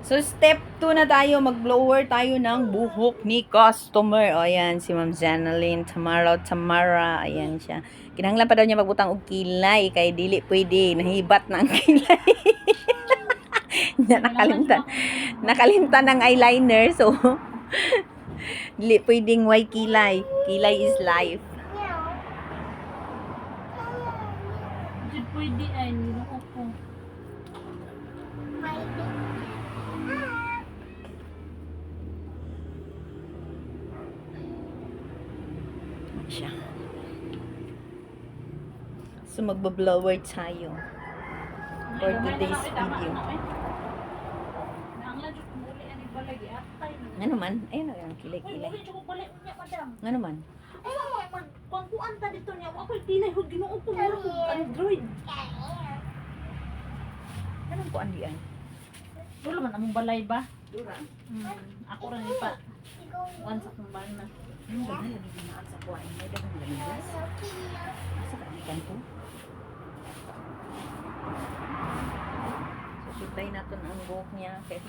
So, step 2 na tayo. Mag-blower tayo ng buhok ni customer. O, ayan. Si Ma'am Janeline Tamara. Ayan siya. Kinahanglan pa daw niya magbutang og kilay. Kay dili pwede. Nahibat na ang kilay. Nakalimtan. Nakalimtan ng eyeliner. So, dili pwedeng way kilay. Kilay is life. Hindi pwede ay niloko ko. Siya. So, magba-blower tayo for today's video. Ano man? Ayun na yung kilay-kilay. Ano man? Ay, magkuan ta dito niya. Ako tinay hud Ginoo ko mura ko Android. Anong ko andian? Dulo man among balay ba? Dura. Ako ra ni pa. Once akong bana. Ano ba yan? Hindi na sa kuwan. May dagang laligas. Asa ka ikan to? So, sutay natin ang buhok niya. Kaya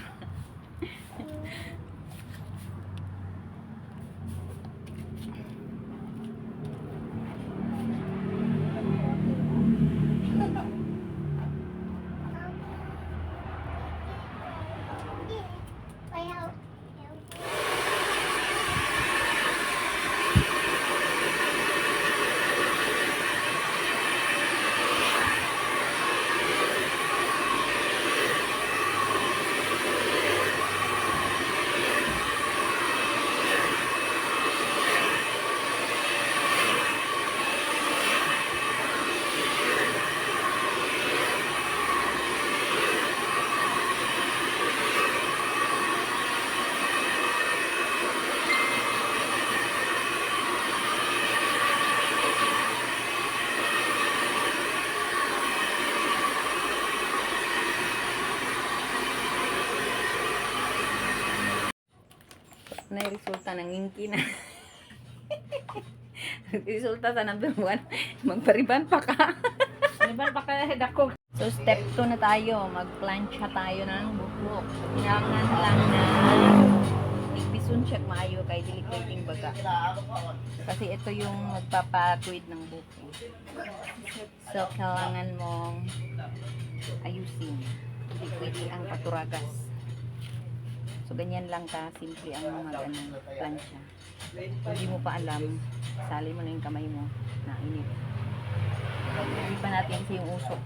na yung resulta ng inky na. Resulta sa number 1. Magpariban pa ka. Ano ba kaya dako? So, step 2 na tayo. Mag-plancha tayo ng buhok. Kailangan lang na igbisun check maayo kay dili pwedeng baga. Kasi ito yung magpapakuid ng buhok. So, kailangan mong ayusin. Hindi pwede ang paturagas. So, ganyan lang ka. Simple ang plancha. Kung di mo pa alam, sali mo na yung kamay mo na init. Hindi pa natin kasi yung usok.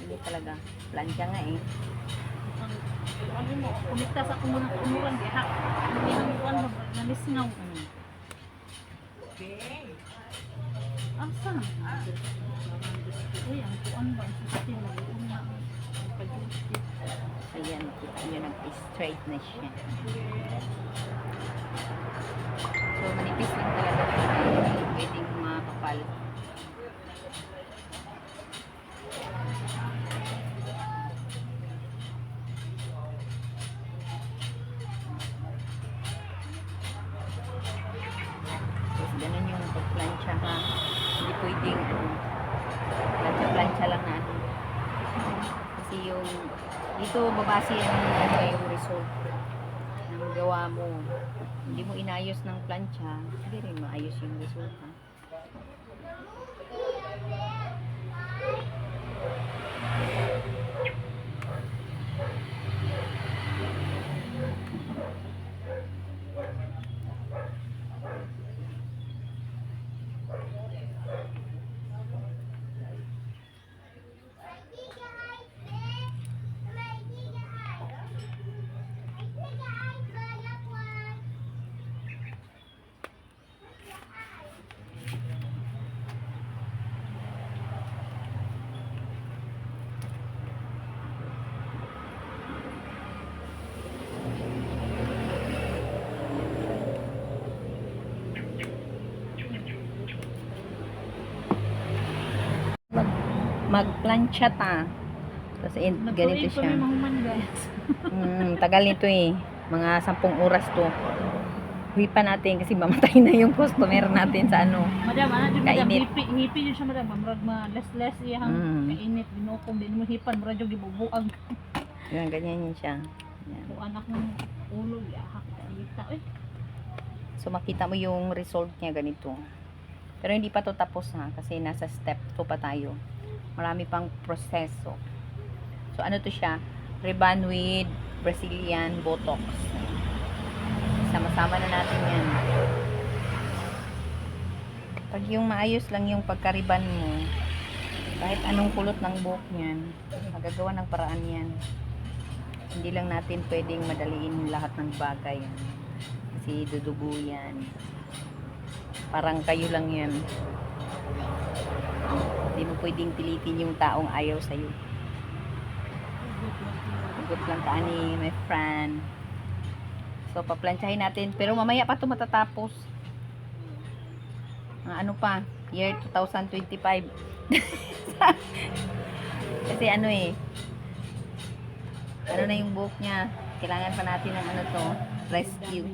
Hindi talaga. Plancha nga eh. Ano mo, kumita sa kumuran di hak. Hindi ang kuan mo nalisngaw. Asa? Uy, ang kuan ba? System mo. Ayan, kita nyo nag-straight na siya. So, manipis lang talaga. Hindi pwedeng makapal. Tapos, ganun yung pag-plancha ha. Hindi pwedeng plancha-plancha lang na ano. Kasi yung dito babase yung result ng gawa mo. Hindi mo inayos ng plancha, hindi rin maayos yung resulta. Magplancha ta. Kasi ganito siya. Tagal nito eh. Mga 10 oras to. Huwi pa natin kasi mamatay na yung customer natin sa ano. Madam, ano dyan madam, Kainit. hipi yun siya madam, murag ma less iyang kainit, binukom, din mo hipan, murag yung gibubuag. Yan, ganyan yun siya. Yan. Kung anak ng ulo, yahak. Dita, eh. So, makita mo yung result niya ganito. Pero hindi pa to tapos ha, kasi nasa step 2 pa tayo. Marami pang proseso. So, ano to siya? Rebond with Brazilian Botox. Sama-sama na natin yan. Pag yung maayos lang yung pagkariban mo, kahit anong kulot ng buhok niyan, magagawa ng paraan yan. Hindi lang natin pwedeng madaliin lahat ng bagay. Kasi dudugo yan. Parang kayo lang yan. Hindi mo pwedeng pilitin yung taong ayaw sa'yo. Good lang ka ni my friend. So, paplansyahin natin. Pero mamaya pa ito matatapos. Ano pa? Year 2025. Kasi ano eh. Ano na yung buhok niya. Kailangan pa natin ng ano to. Rescue.